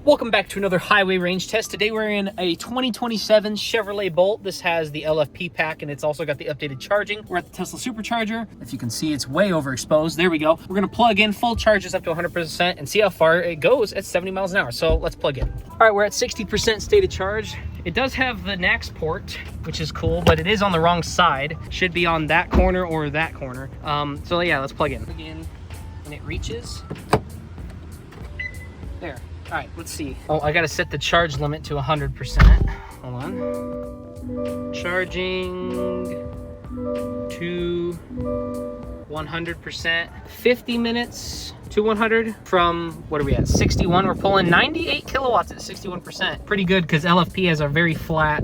Welcome back to another highway range test. Today we're in a 2027 Chevrolet Bolt. This has the LFP pack and it's also got the updated charging. We're at the Tesla supercharger. If you can see, it's way overexposed. There we go. We're gonna plug in, full charges up to 100% and see how far it goes at 70 miles an hour. So let's plug in. All right, we're at 60% stated charge. It does have the NACS port, which is cool, but it is on the wrong side. Should be on that corner or that corner. So yeah, let's plug in. Plug in and it reaches. There. All right, let's see. Oh, I gotta set the charge limit to 100%. Hold on. Charging to 100%. 50 minutes to 100 from, what are we at, 61? We're pulling 98 kilowatts at 61%. Pretty good because LFP has a very flat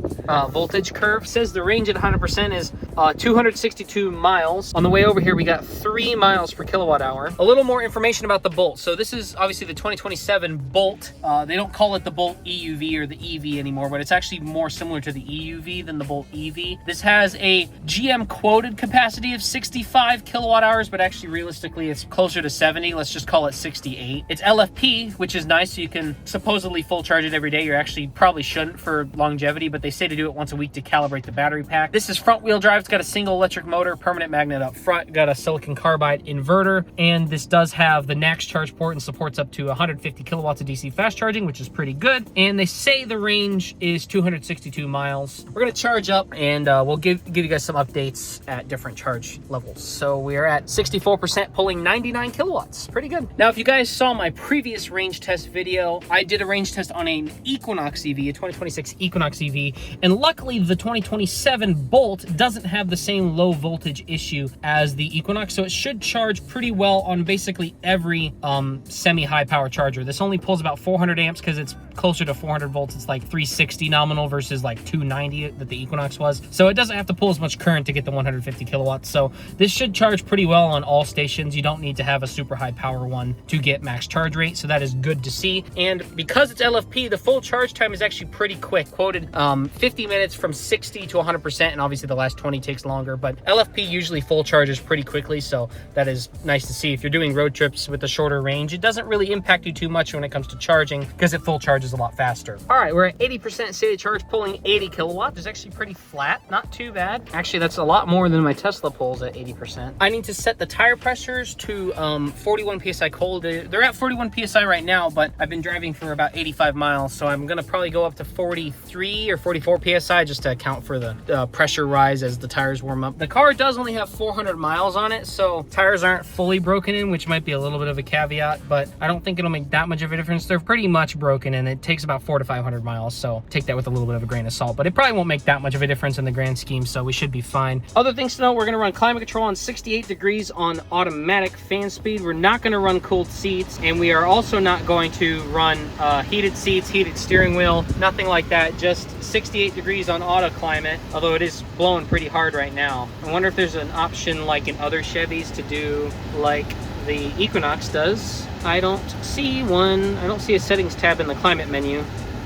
voltage curve. Says the range at 100% is 262 miles. On the way over here, we got 3 miles per kilowatt hour. A little more information about the Bolt. So this is obviously the 2027 Bolt. They don't call it the Bolt EUV or the EV anymore, but it's actually more similar to the EUV than the Bolt EV. This has a GM quoted capacity of 65 kilowatt hours, but actually realistically it's closer to 70. Let's just call it 68. It's LFP, which is nice, so you can supposedly full charge it every day. You actually probably shouldn't for longevity, but they say to do it once a week to calibrate the battery pack. This is front wheel drive. It's got a single electric motor, permanent magnet up front, got a silicon carbide inverter, and this does have the NACS charge port and supports up to 150 kilowatts of DC fast charging, which is pretty good. And they say the range is 262 miles. We're gonna charge up and we'll give you guys some updates at different charge levels. So we are at 64%, pulling 99 kilowatts. Pretty good. Now, if you guys saw my previous range test video, I did a range test on an Equinox EV, a 2026 Equinox EV, and luckily the 2027 Bolt doesn't have the same low voltage issue as the Equinox, so it should charge pretty well on basically every semi-high power charger. This only pulls about 400 amps because it's closer to 400 volts. It's like 360 nominal versus like 290 that the Equinox was. So it doesn't have to pull as much current to get the 150 kilowatts. So this should charge pretty well on all stations. You don't need to have a super high power one to get max charge rate, so that is good to see. And because it's LFP, the full charge time is actually pretty quick. Quoted 50 minutes from 60 to 100%, and obviously the last 20 takes longer, but LFP usually full charges pretty quickly, so that is nice to see. If you're doing road trips with a shorter range, it doesn't really impact you too much when it comes to charging because it full charges a lot faster. All right, we're at 80% stated charge, pulling 80 kilowatts. It's actually pretty flat, not too bad. Actually, that's a lot more than my Tesla pulls at 80%. I need to set the tire pressures to 41 PSI cold. They're at 41 PSI right now, but I've been driving for about 85 miles, so I'm gonna probably go up to 43 or 44 PSI just to account for the pressure rise as the tires warm up. The car does only have 400 miles on it, so tires aren't fully broken in, which might be a little bit of a caveat, but I don't think it'll make that much of a difference. They're pretty much broken and it takes about 400 to 500 miles, so take that with a little bit of a grain of salt, but it probably won't make that much of a difference in the grand scheme, so we should be fine. Other things to note, we're gonna run climate control on 68 degrees on automatic fan speed. We're not gonna run cooled seats, and we are also not going to run heated seats, heated steering wheel, nothing like that, just 68 degrees on auto climate, although it is blowing pretty hard right now. I wonder if there's an option like in other Chevys to do like the Equinox does. I don't see one. I don't see a settings tab in the climate menu.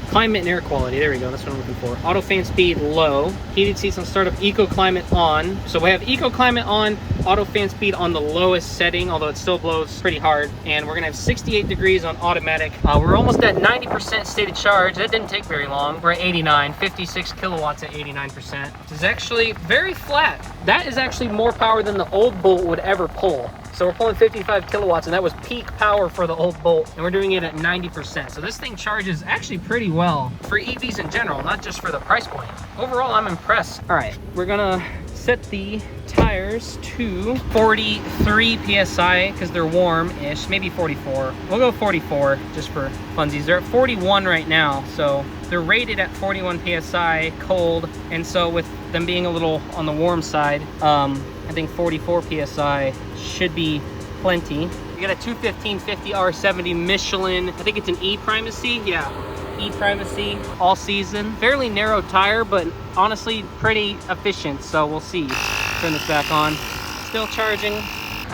Climate and air quality, there we go, that's what I'm looking for. Auto fan speed low, heated seats on startup, eco climate on. So we have eco climate on, auto fan speed on the lowest setting, although it still blows pretty hard. And we're gonna have 68 degrees on automatic. We're almost at 90% stated charge. That didn't take very long. We're at 89, 56 kilowatts at 89%. Which is actually very flat. That is actually more power than the old Bolt would ever pull. So we're pulling 55 kilowatts, and that was peak power for the old Bolt, and we're doing it at 90%. So this thing charges actually pretty well for EVs in general, not just for the price point. Overall, I'm impressed. All right, we're gonna set the tires to 43 PSI because they're warm-ish, maybe 44. We'll go 44 just for funsies. They're at 41 right now, so they're rated at 41 PSI cold, and so with them being a little on the warm side, I think 44 PSI should be plenty. We got a 215/50 R70 Michelin. I think it's an E-Primacy. Yeah, E-Primacy all season. Fairly narrow tire, but honestly pretty efficient. So we'll see. Turn this back on. Still charging.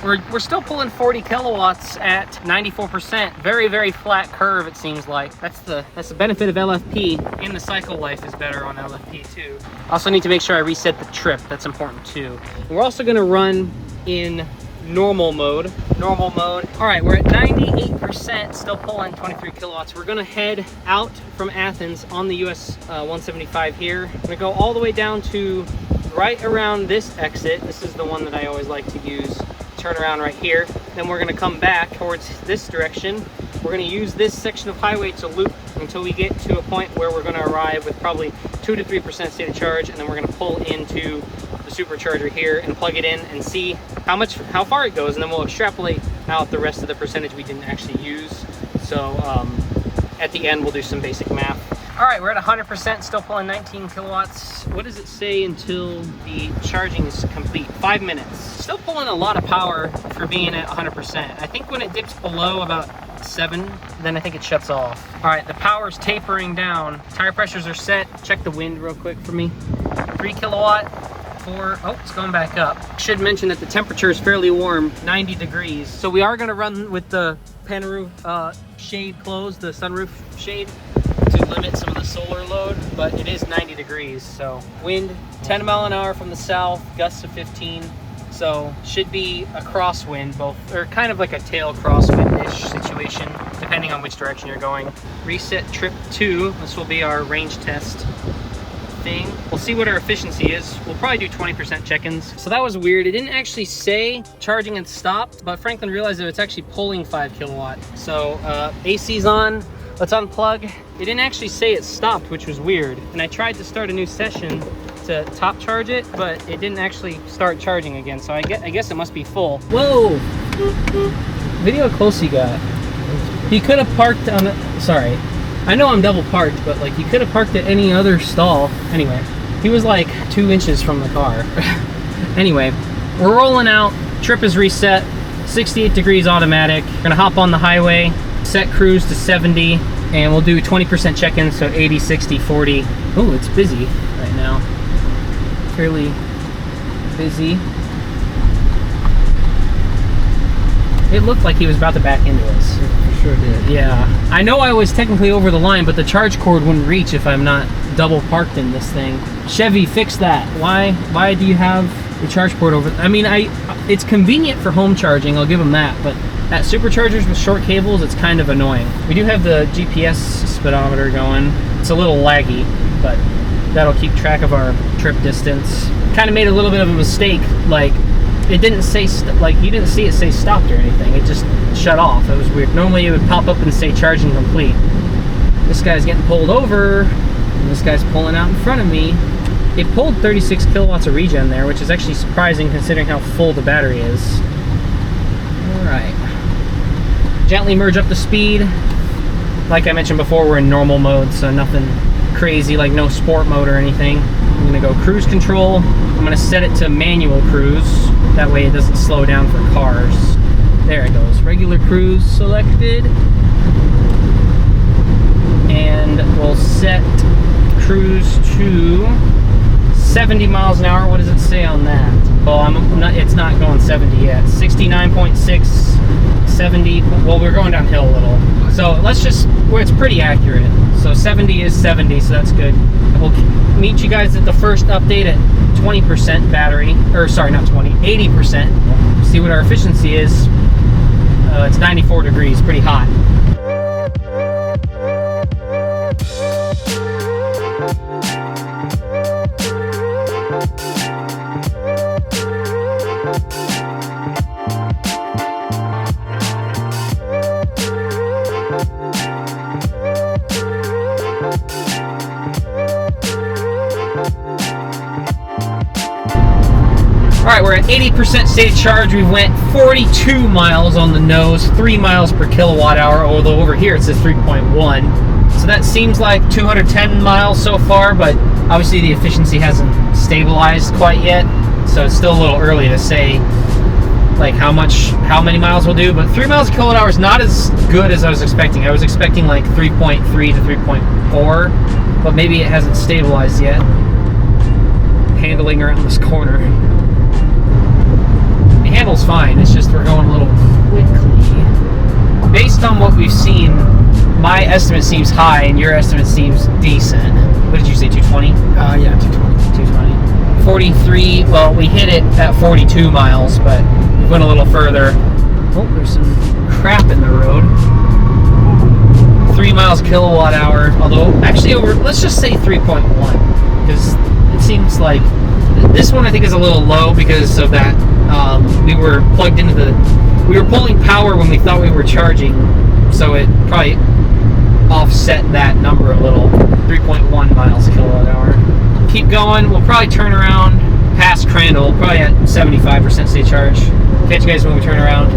We're still pulling 40 kilowatts at 94%. Very, very flat curve, it seems like. That's the benefit of LFP, and the cycle life is better on LFP too. Also need to make sure I reset the trip. That's important too. And we're also gonna run in normal mode. Normal mode. All right, we're at 98%, still pulling 23 kilowatts. We're gonna head out from Athens on the US 175 here. I'm gonna go all the way down to right around this exit. This is the one that I always like to use. Turn around right here. Then we're gonna come back towards this direction. We're gonna use this section of highway to loop until we get to a point where we're gonna arrive with probably 2 to 3% state of charge, and then we're gonna pull into the supercharger here and plug it in and see how far it goes, and then we'll extrapolate out the rest of the percentage we didn't actually use. So at the end, we'll do some basic math. All right, we're at 100%, still pulling 19 kilowatts. What does it say until the charging is complete? 5 minutes. Still pulling a lot of power for being at 100%. I think when it dips below about 7, then I think it shuts off. All right, the power's tapering down. Tire pressures are set. Check the wind real quick for me. 3 kilowatt, 4, oh, it's going back up. Should mention that the temperature is fairly warm, 90 degrees. So we are gonna run with the panroof shade closed, the sunroof shade, to limit some of the solar load, but it is 90 degrees. So wind 10 mile an hour from the south, gusts of 15. So should be a crosswind, both, or kind of like a tail crosswind-ish situation, depending on which direction you're going. Reset trip 2, this will be our range test thing. We'll see what our efficiency is. We'll probably do 20% check-ins. So that was weird. It didn't actually say charging and stopped, but Franklin realized that it's actually pulling 5 kilowatt. So AC's on, let's unplug. It didn't actually say it stopped, which was weird. And I tried to start a new session to top charge it, but it didn't actually start charging again. So I guess it must be full. Whoa! Video how close he got. He could have parked on the, sorry. I know I'm double parked, but like he could have parked at any other stall. Anyway, he was like 2 inches from the car. Anyway, we're rolling out. Trip is reset. 68 degrees automatic. We're gonna hop on the highway, set cruise to 70, and we'll do 20% check-in, so 80, 60, 40. Oh, it's busy right now. Fairly busy. It looked like he was about to back into us. It for sure did. Yeah. I know I was technically over the line, but the charge cord wouldn't reach if I'm not double parked in this thing. Chevy, fix that. Why do you have the charge port over? I mean, it's convenient for home charging, I'll give them that, but at superchargers with short cables, it's kind of annoying. We do have the GPS speedometer going. It's a little laggy, but that'll keep track of our trip distance. Kind of made a little bit of a mistake, like it didn't say, like you didn't see it say stopped or anything. It just shut off. It was weird. Normally it would pop up and say charging complete. This guy's getting pulled over, and this guy's pulling out in front of me. It pulled 36 kilowatts of regen there, which is actually surprising considering how full the battery is. All right. Gently merge up the speed. Like I mentioned before, we're in normal mode, so nothing crazy, like no sport mode or anything. I'm gonna go cruise control. I'm gonna set it to manual cruise. That way it doesn't slow down for cars. There it goes. Regular cruise selected. And we'll set cruise to 70 miles an hour. What does it say on that? Well, it's not going 70 yet. 69.6, 70. Well, we're going downhill a little. So let's just, well, it's pretty accurate. So 70 is 70, so that's good. We'll meet you guys at the first update at 20% battery, or sorry, not 20, 80%. See what our efficiency is. It's 94 degrees, pretty hot. All right, we're at 80% state of charge. We went 42 miles on the nose, 3 miles per kilowatt hour, although over here it says 3.1. So that seems like 210 miles so far, but obviously the efficiency hasn't stabilized quite yet. So it's still a little early to say like how many miles we'll do, but 3 miles per kilowatt hour is not as good as I was expecting. I was expecting like 3.3 to 3.4, but maybe it hasn't stabilized yet. Handling around this corner. The handle's fine, it's just we're going a little quickly. Based on what we've seen, my estimate seems high and your estimate seems decent. What did you say, 220? Yeah, 220. 220. 43, well, we hit it at 42 miles, but Went a little further. Oh, there's some crap in the road. 3 miles kilowatt hour, although actually over, let's just say 3.1, because it seems like this one I think is a little low because of that. We were plugged into we were pulling power when we thought we were charging, so it probably offset that number a little. 3.1 miles kilowatt hour. Keep going. We'll probably turn around past Crandall, probably at 75% state charge. Catch you guys when we turn around.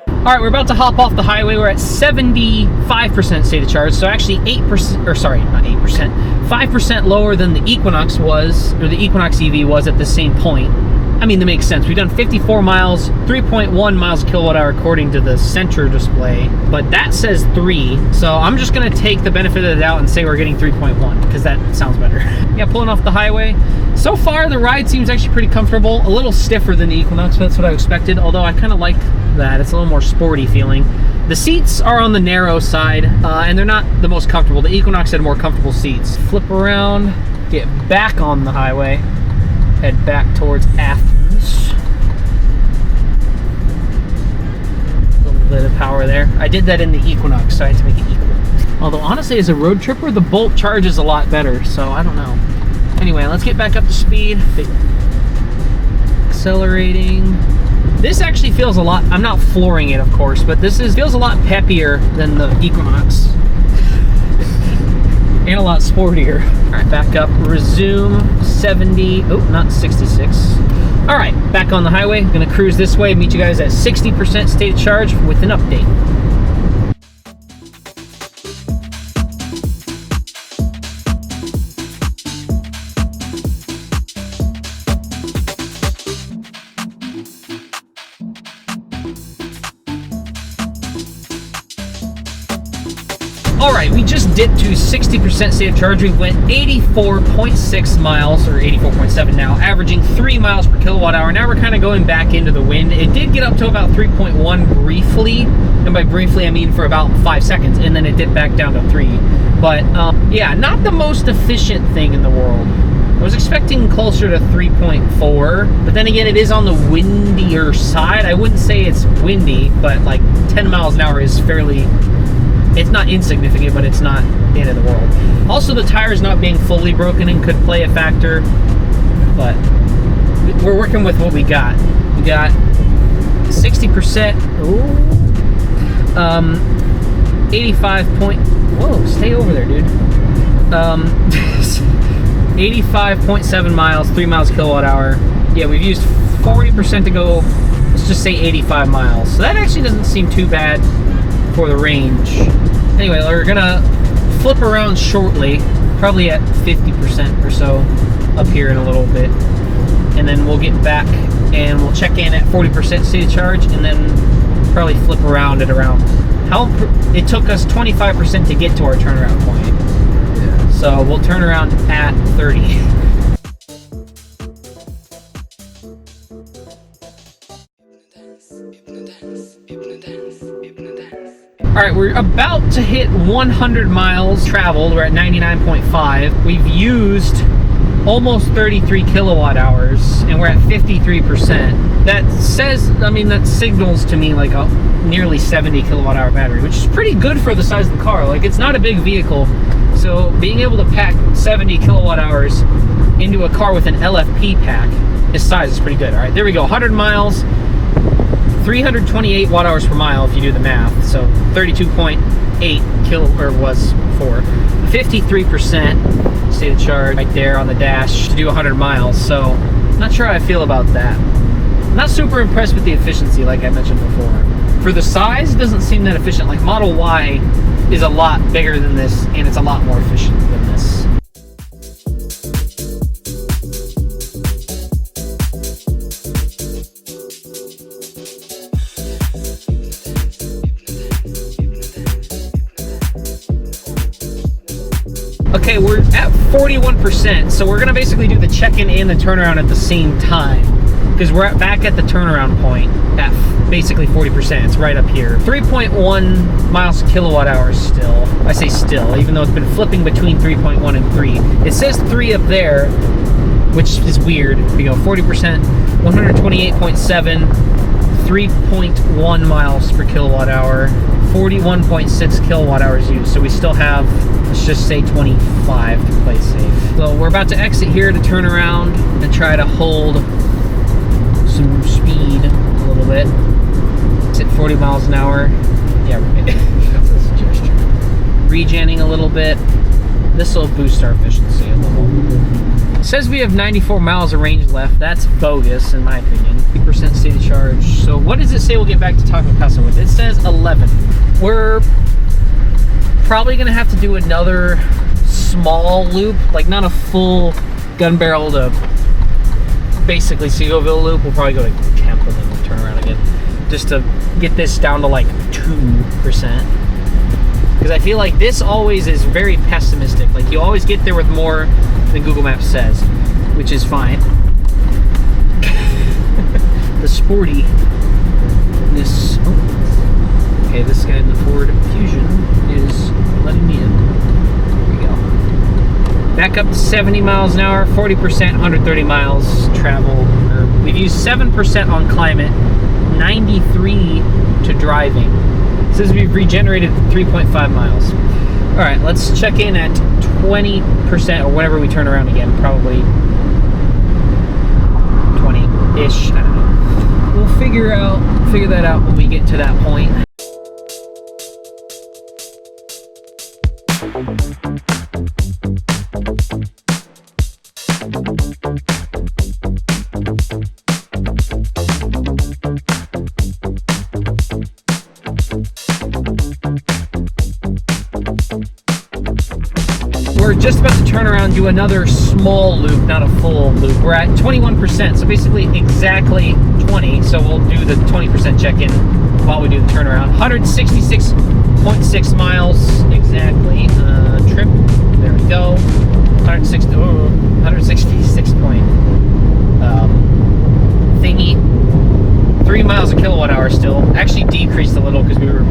Alright, we're about to hop off the highway. We're at 75% state of charge, so actually 8%, or sorry, not 8%, 5% lower than the Equinox was, or the Equinox EV was at the same point. I mean, that makes sense. We've done 54 miles, 3.1 miles kilowatt hour according to the center display, but that says 3, so I'm just going to take the benefit of the doubt and say we're getting 3.1, because that sounds better. Yeah, pulling off the highway. So far, the ride seems actually pretty comfortable, a little stiffer than the Equinox, but that's what I expected, although I kind of like that. It's a little more sporty feeling. The seats are on the narrow side, and they're not the most comfortable. The Equinox had more comfortable seats. Flip around, get back on the highway. Head back towards Athens. A little bit of power there. I did that in the Equinox, so I had to make it equal. Although honestly, as a road tripper, the Bolt charges a lot better, so I don't know. Anyway, let's get back up to speed. Accelerating. This actually feels a lot, I'm not flooring it of course, but feels a lot peppier than the Equinox. And a lot sportier. All right, back up, resume 70, oh, not 66. All right, back on the highway. I'm gonna cruise this way, meet you guys at 60% state of charge with an update. Alright, we just dipped to 60% state of charge. We went 84.6 miles, or 84.7 now, averaging 3 miles per kilowatt hour. Now we're kind of going back into the wind. It did get up to about 3.1 briefly, and by briefly I mean for about 5 seconds, and then it dipped back down to 3. But yeah, not the most efficient thing in the world. I was expecting closer to 3.4, but then again, it is on the windier side. I wouldn't say it's windy, but like 10 miles an hour is fairly... It's not insignificant, but it's not the end of the world. Also, the tires not being fully broken in could play a factor, but we're working with what we got. We got 60%, 85 point, whoa, stay over there, dude. 85.7 miles, 3 miles kilowatt hour. Yeah, we've used 40% to go, let's just say 85 miles. So that actually doesn't seem too bad for the range. Anyway, we're gonna flip around shortly, probably at 50% or so, up here in a little bit, and then we'll get back and we'll check in at 40% state of charge, and then probably flip around at around, it took us 25% to get to our turnaround point. Yeah. So we'll turn around at 30. Alright, we're about to hit 100 miles traveled. We're at 99.5. We've used almost 33 kilowatt hours, and we're at 53%. That says, I mean, that signals to me like a nearly 70 kilowatt hour battery, which is pretty good for the size of the car. Like, it's not a big vehicle, so being able to pack 70 kilowatt hours into a car with an LFP pack, this size is pretty good. Alright, there we go, 100 miles. 328 watt hours per mile if you do the math, so 32.8 was before. 53% state of charge right there on the dash to do 100 miles, so not sure how I feel about that. Not super impressed with the efficiency like I mentioned before. For the size, it doesn't seem that efficient. Like Model Y is a lot bigger than this, and it's a lot more efficient than this. Okay, we're at 41%, so we're gonna basically do the check-in and the turnaround at the same time, because we're back at the turnaround point at basically 40%. It's right up here. 3.1 miles kilowatt hours still. I say still, even though it's been flipping between 3.1 and 3. It says 3 up there, which is weird. We go 40%, 128.7, 3.1 miles per kilowatt hour, 41.6 kilowatt hours used. So we still have, let's just say 25 to play safe. So we're about to exit here to turn around and try to hold some speed a little bit. It's at 40 miles an hour. Yeah, that's a suggestion. Regenning a little bit. This will boost our efficiency a little. It says we have 94 miles of range left. That's bogus in my opinion. 8% state of charge. So what does it say we'll get back to Taco Casa with? It says 11. We're probably gonna have to do another small loop, like not a full gun barrel to basically Seagoville loop. We'll probably go to Kemp and then we'll turn around again, just to get this down to like 2%. Because I feel like this always is very pessimistic. Like you always get there with more than Google Maps says, which is fine. The sportiness. Oh. Okay, this guy in the Ford Fusion is letting me in. There we go. Back up to 70 miles an hour, 40%, 130 miles travel. We've used 7% on climate, 93 to driving. It says we've regenerated 3.5 miles. All right, let's check in at 20% or whenever we turn around again, probably 20-ish, I don't know. We'll figure that out when we get to that point. We're just about to turn around, do another small loop, not a full loop. We're at 21%, so basically exactly 20. So we'll do the 20% check-in while we do the turnaround. 166.6 miles exactly. Trip, there we go. 166 point thingy. 3 miles a kilowatt hour still. Actually decreased a little because we were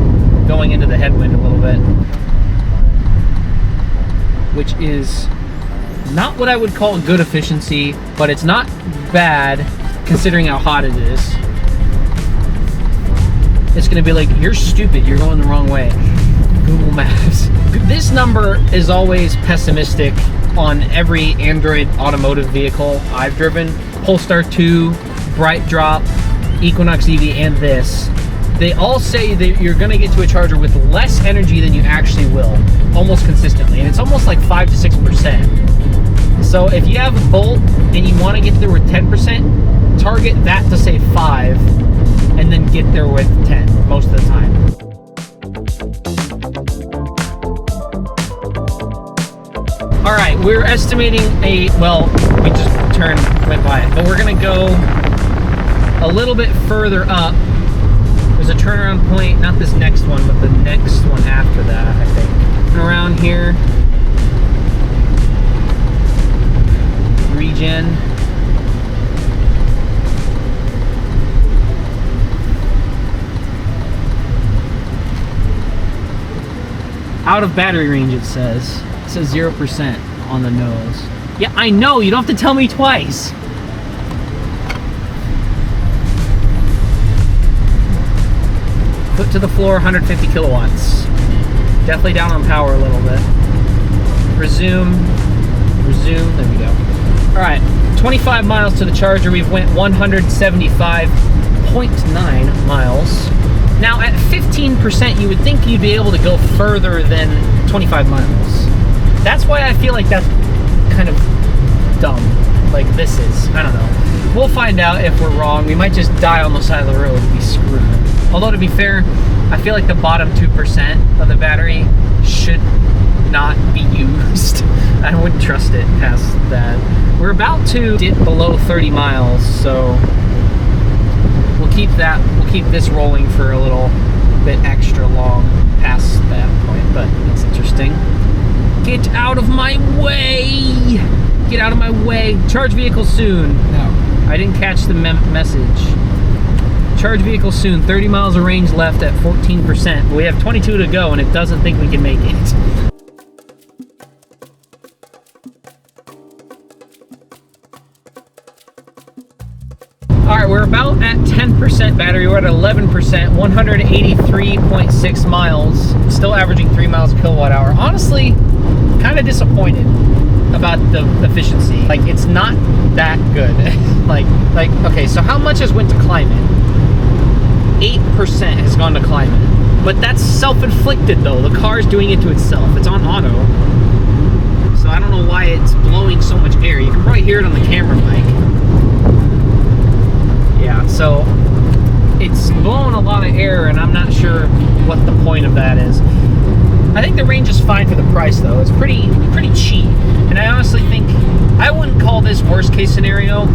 going into the headwind a little bit, which is not what I would call good efficiency, but it's not bad considering how hot it is. It's gonna be like, you're stupid, you're going the wrong way. Google Maps. This number is always pessimistic on every Android automotive vehicle I've driven. Polestar 2, Bright Drop, Equinox EV, and this. They all say that you're gonna get to a charger with less energy than you actually will, almost consistently, and it's almost like 5 to 6%. So if you have a Bolt and you wanna get there with 10%, target that to say 5, and then get there with 10 most of the time. All right, we're estimating well, we just went by it, but we're gonna go a little bit further up. There's a turnaround point, not this next one, but the next one after that, I think. Turn around here. Regen. Out of battery range, it says. It says 0% on the nose. Yeah, I know, you don't have to tell me twice. Foot to the floor, 150 kilowatts. Definitely down on power a little bit. Resume, there we go. All right, 25 miles to the charger. We've went 175.9 miles. Now at 15%, you would think you'd be able to go further than 25 miles. That's why I feel like that's kind of dumb, like this is. I don't know. We'll find out if we're wrong. We might just die on the side of the road and be screwed. Although to be fair, I feel like the bottom 2% of the battery should not be used. I wouldn't trust it past that. We're about to dip below 30 miles, so we'll keep this rolling for a little bit extra long past that point, but it's interesting. Get out of my way! Get out of my way! Charge vehicle soon. No, I didn't catch the message. Charge vehicle soon. 30 miles of range left at 14%. But we have 22 to go, and it doesn't think we can make it. All right, we're about at 10% battery. We're at 11%, 183.6 miles, still averaging 3 miles a kilowatt hour. Honestly, kind of disappointed about the efficiency. Like, it's not that good. like, okay, so how much has went to climate? 8% has gone to climate. But that's self-inflicted though. The car's doing it to itself. It's on auto. So I don't know why it's blowing so much air. You can probably hear it on the camera mic. Yeah, so it's blowing a lot of air and I'm not sure what the point of that is. I think the range is fine for the price though. It's pretty cheap. And I honestly think, I wouldn't call this worst case scenario,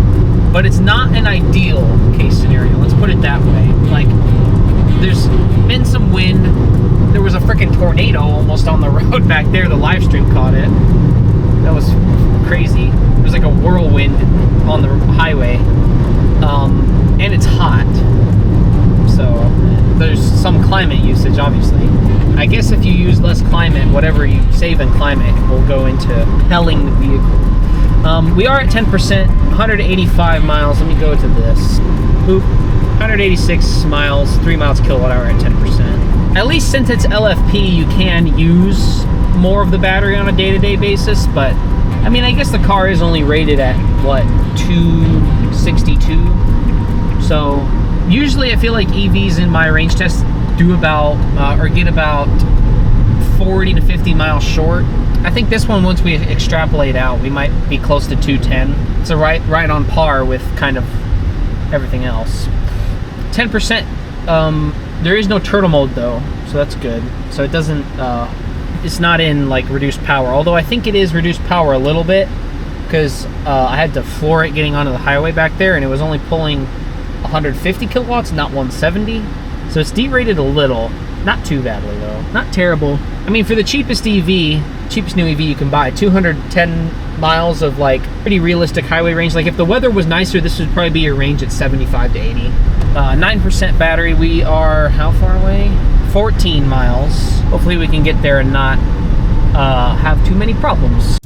but it's not an ideal case scenario. Let's put it that way. Like, there's been some wind. There was a freaking tornado almost on the road back there. The live stream caught it. That was crazy. It was like a whirlwind on the highway. And it's hot. So there's some climate usage, obviously. I guess if you use less climate, whatever you save in climate will go into helling the vehicle. We are at 10%, 185 miles. Let me go to this. Boop. 186 miles, 3 miles kilowatt hour at 10%. At least since it's LFP, you can use more of the battery on a day-to-day basis, but I mean, I guess the car is only rated at what, 262? So usually I feel like EVs in my range tests do about or get about 40 to 50 miles short. I think this one, once we extrapolate out, we might be close to 210. So right on par with kind of everything else. 10%, there is no turtle mode though, so that's good. So it doesn't, it's not in like reduced power, although I think it is reduced power a little bit, because I had to floor it getting onto the highway back there, and it was only pulling 150 kilowatts, not 170. So it's derated a little, not too badly though, not terrible. I mean, for the cheapest EV, cheapest new EV you can buy, 210 miles of like pretty realistic highway range. Like if the weather was nicer, this would probably be your range at 75 to 80. 9% battery. We are how far away? 14 miles. Hopefully we can get there and not have too many problems.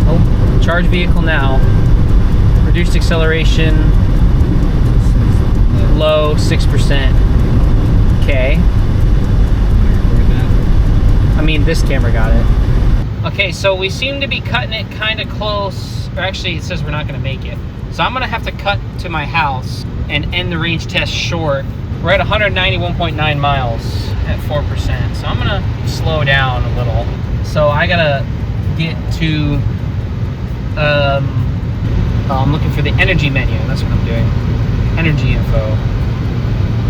Oh, charge vehicle now. Reduced acceleration. Low, 6%. Okay. I mean, this camera got it. Okay, so we seem to be cutting it kind of close. Or actually, it says we're not going to make it. So I'm going to have to cut to my house and end the range test short. We're at 191.9 miles at 4%. So I'm going to slow down a little. So I got to get to... I'm looking for the energy menu. That's what I'm doing. Energy info.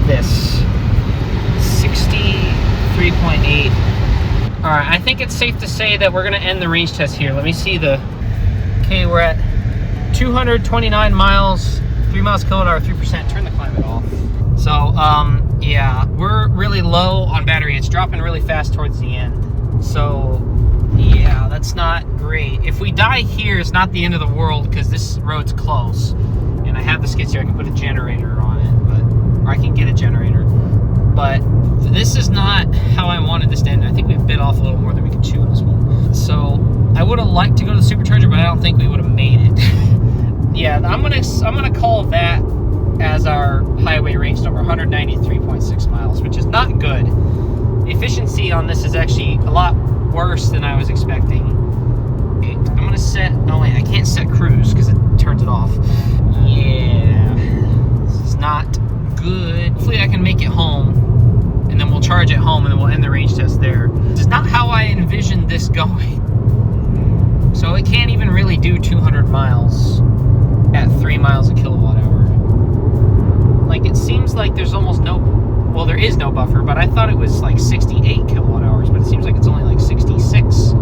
This. 63.8. All right, I think it's safe to say that we're gonna end the range test here. Let me see the, okay, we're at 229 miles, 3 miles kilowatt hour, 3%. Turn the climate off. So, yeah, we're really low on battery. It's dropping really fast towards the end. So, yeah, that's not great. If we die here, it's not the end of the world because this road's close. And I have the skid steer, I can put a generator on it, or I can get a generator. But this is not how I wanted this to end. I think we bit off a little more than we could chew on this one. So I would have liked to go to the supercharger, but I don't think we would have made it. Yeah, I'm gonna call that as our highway range number, 193.6 miles, which is not good. The efficiency on this is actually a lot worse than I was expecting. Okay, I'm gonna set, oh wait, I can't set cruise because it turns it off. Yeah, this is not good. Hopefully I can make it home, and then we'll charge at home, and then we'll end the range test there. This is not how I envisioned this going. So it can't even really do 200 miles at 3 miles a kilowatt hour. Like, it seems like there's almost no, well, there is no buffer, but I thought it was like 68 kilowatt hours, but it seems like it's only like 66.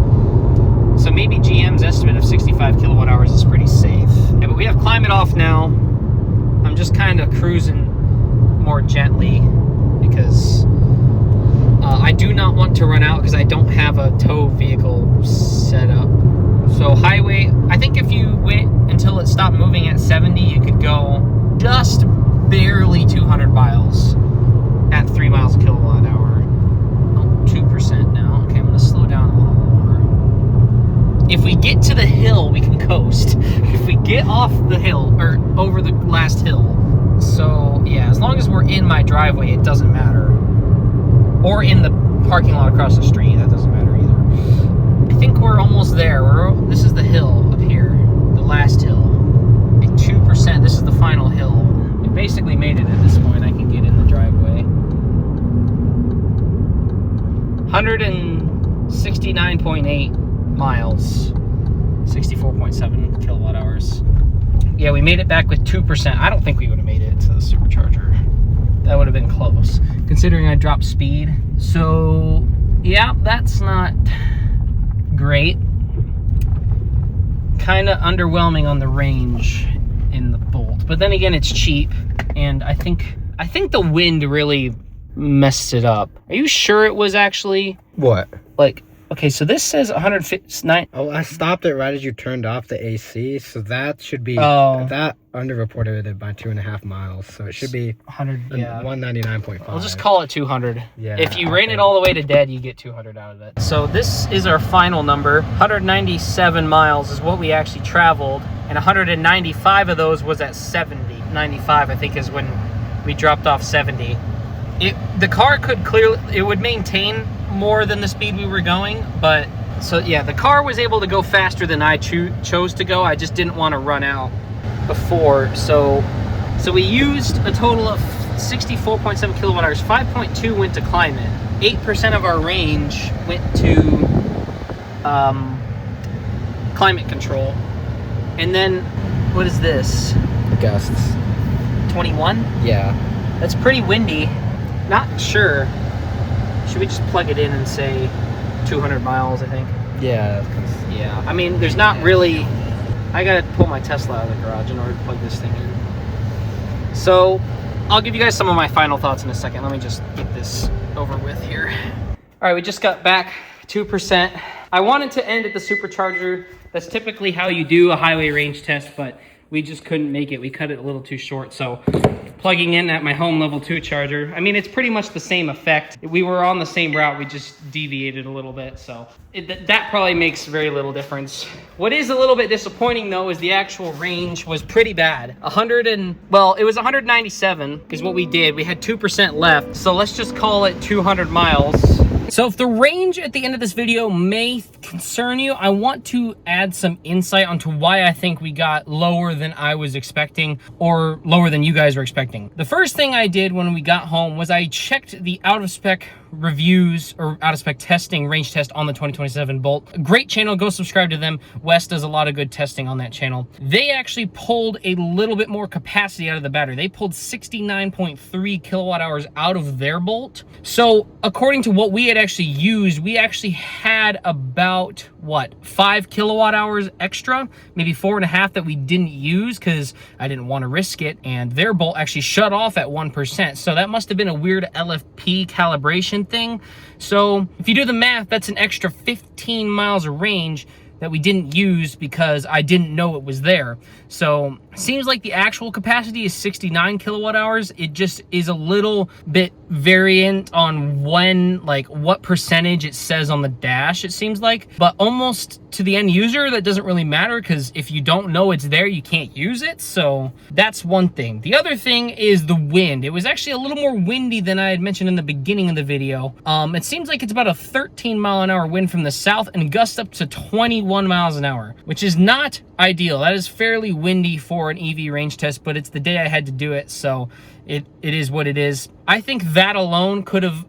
So maybe GM's estimate of 65 kilowatt hours is pretty safe. Yeah, but we have climate off now. I'm just kind of cruising more gently because I do not want to run out because I don't have a tow vehicle set up. So highway, I think if you wait until it stopped moving at 70, you could go just barely 200 miles at 3 miles a kilowatt hour. Oh, 2% now. Okay, I'm gonna slow down a little more. if we get to the hill, we can coast. If we get off the hill, or over the last hill. So, yeah, as long as we're in my driveway, it doesn't matter. Or in the parking lot across the street, that doesn't matter either. I think we're almost there. This is the hill up here, the last hill. At 2%, this is the final hill. We basically made it at this point. I can get in the driveway. 169.8 miles, 64.7 kilowatt hours. Yeah, we made it back with 2%. I don't think we would have made it to the supercharger. That would have been close, considering I dropped speed. So, yeah, that's not great. Kind of underwhelming on the range in the Bolt. But then again, it's cheap, and I think the wind really messed it up. Are you sure it was actually... What? Like, okay, so this says 159... Oh, I stopped it right as you turned off the AC, so that should be... Oh. That underreported it by 2.5 miles, so it should be 100, yeah. 199.5. I'll just call it 200. Yeah. If you ran it all the way to dead, you get 200 out of it. So this is our final number. 197 miles is what we actually traveled, and 195 of those was at 70. 95, I think, is when we dropped off 70. The car could clearly... It would maintain more than the speed we were going, but... So, yeah, the car was able to go faster than I chose to go. I just didn't want to run out before, so we used a total of 64.7 kilowatt hours. 5.2 went to climate. 8% of our range went to climate control. And then, what is this? Gusts. 21? Yeah. That's pretty windy. Not sure. Should we just plug it in and say 200 miles, I think? Yeah. Yeah. I mean, there's not really... I gotta pull my Tesla out of the garage in order to plug this thing in. So, I'll give you guys some of my final thoughts in a second. Let me just get this over with here. All right, we just got back 2%. I wanted to end at the supercharger. That's typically how you do a highway range test, but we just couldn't make it. We cut it a little too short, so plugging in at my home level 2 charger. I mean, it's pretty much the same effect. We were on the same route, we just deviated a little bit, so that probably makes very little difference. What is a little bit disappointing though is the actual range was pretty bad. It was 197 is what we did. We had 2% left, so let's just call it 200 miles. So if the range at the end of this video may concern you, I want to add some insight onto why I think we got lower than I was expecting, or lower than you guys were expecting. The first thing I did when we got home was I checked the out-of-spec reviews or out-of-spec testing range test on the 2027 Bolt. Great channel, go subscribe to them. Wes does a lot of good testing on that channel. They actually pulled a little bit more capacity out of the battery. They pulled 69.3 kilowatt hours out of their Bolt. So according to what we had actually used, we actually had about, what, 5 kilowatt hours extra, maybe 4.5 that we didn't use because I didn't want to risk it, and their Bolt actually shut off at 1%. So that must have been a weird LFP calibration thing. So if you do the math, that's an extra 15 miles of range that we didn't use because I didn't know it was there. So seems like the actual capacity is 69 kilowatt hours. It just is a little bit variant on when, like, what percentage it says on the dash, it seems like. But almost to the end user, that doesn't really matter because if you don't know it's there, you can't use it. So that's one thing. The other thing is the wind. It was actually a little more windy than I had mentioned in the beginning of the video. It seems like it's about a 13-mile-an-hour wind from the south and gusts up to 21 miles an hour, which is not ideal. That is fairly windy for an EV range test, but it's the day I had to do it, so it is what it is. I think that alone could have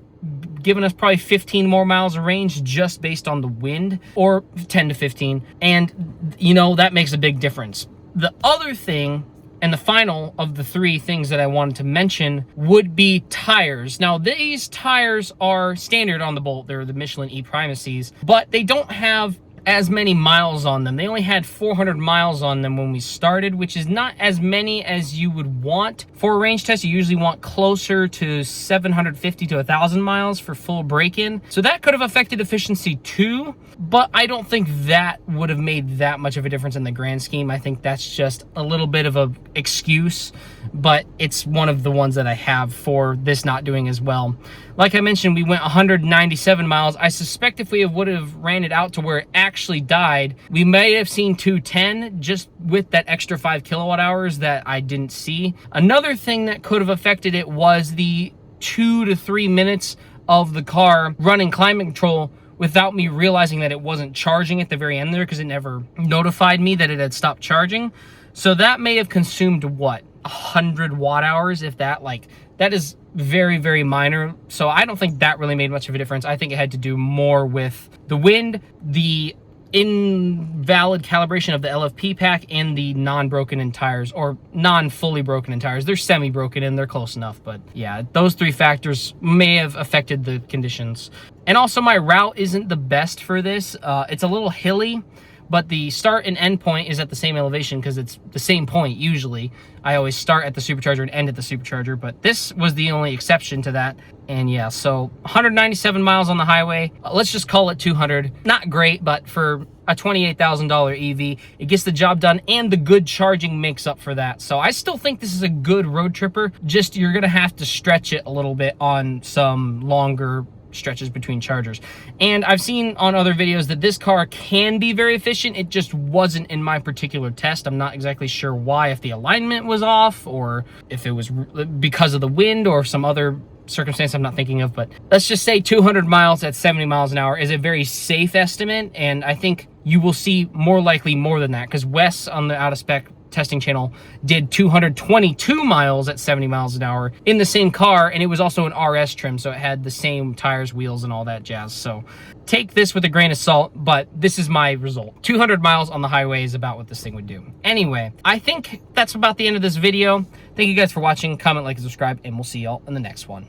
given us probably 15 more miles of range just based on the wind, or 10 to 15, and you know, that makes a big difference. The other thing, and the final of the 3 things that I wanted to mention, would be tires. Now, these tires are standard on the Bolt. They're the Michelin E-Primacies, but they don't have as many miles on them. They only had 400 miles on them when we started, which is not as many as you would want for a range test. You usually want closer to 750 to 1,000 miles for full break-in. So that could have affected efficiency too, but I don't think that would have made that much of a difference in the grand scheme. I think that's just a little bit of an excuse, but it's one of the ones that I have for this not doing as well. Like I mentioned, we went 197 miles. I suspect if we would have ran it out to where it actually died, we may have seen 210 just with that extra 5 kilowatt hours that I didn't see. Another thing that could have affected it was the 2 to 3 minutes of the car running climate control without me realizing that it wasn't charging at the very end there, because it never notified me that it had stopped charging. So that may have consumed, what, 100 watt hours, if that. Like, that is very, very minor. So I don't think that really made much of a difference. I think it had to do more with the wind, the invalid calibration of the LFP pack, and the non-broken in tires, or non-fully broken in tires. They're semi-broken and they're close enough, but yeah, those 3 factors may have affected the conditions. And also, my route isn't the best for this. It's a little hilly, but the start and end point is at the same elevation because it's the same point usually. I always start at the supercharger and end at the supercharger, but this was the only exception to that. And yeah, so 197 miles on the highway. Let's just call it 200. Not great, but for a $28,000 EV, it gets the job done, and the good charging makes up for that. So I still think this is a good road tripper. Just you're gonna have to stretch it a little bit on some longer stretches between chargers. And I've seen on other videos that this car can be very efficient. It just wasn't in my particular test. I'm not exactly sure why, if the alignment was off or if it was because of the wind or some other circumstance I'm not thinking of. But let's just say 200 miles at 70 miles an hour is a very safe estimate, and I think you will see more likely more than that, because Wes on the Out of Spec testing channel did 222 miles at 70 miles an hour in the same car, and it was also an RS trim, so it had the same tires, wheels, and all that jazz. So take this with a grain of salt, but this is my result. 200 miles on the highway is about what this thing would do. Anyway, I think that's about the end of this video. Thank you guys for watching. Comment, like, and subscribe, and we'll see y'all in the next one.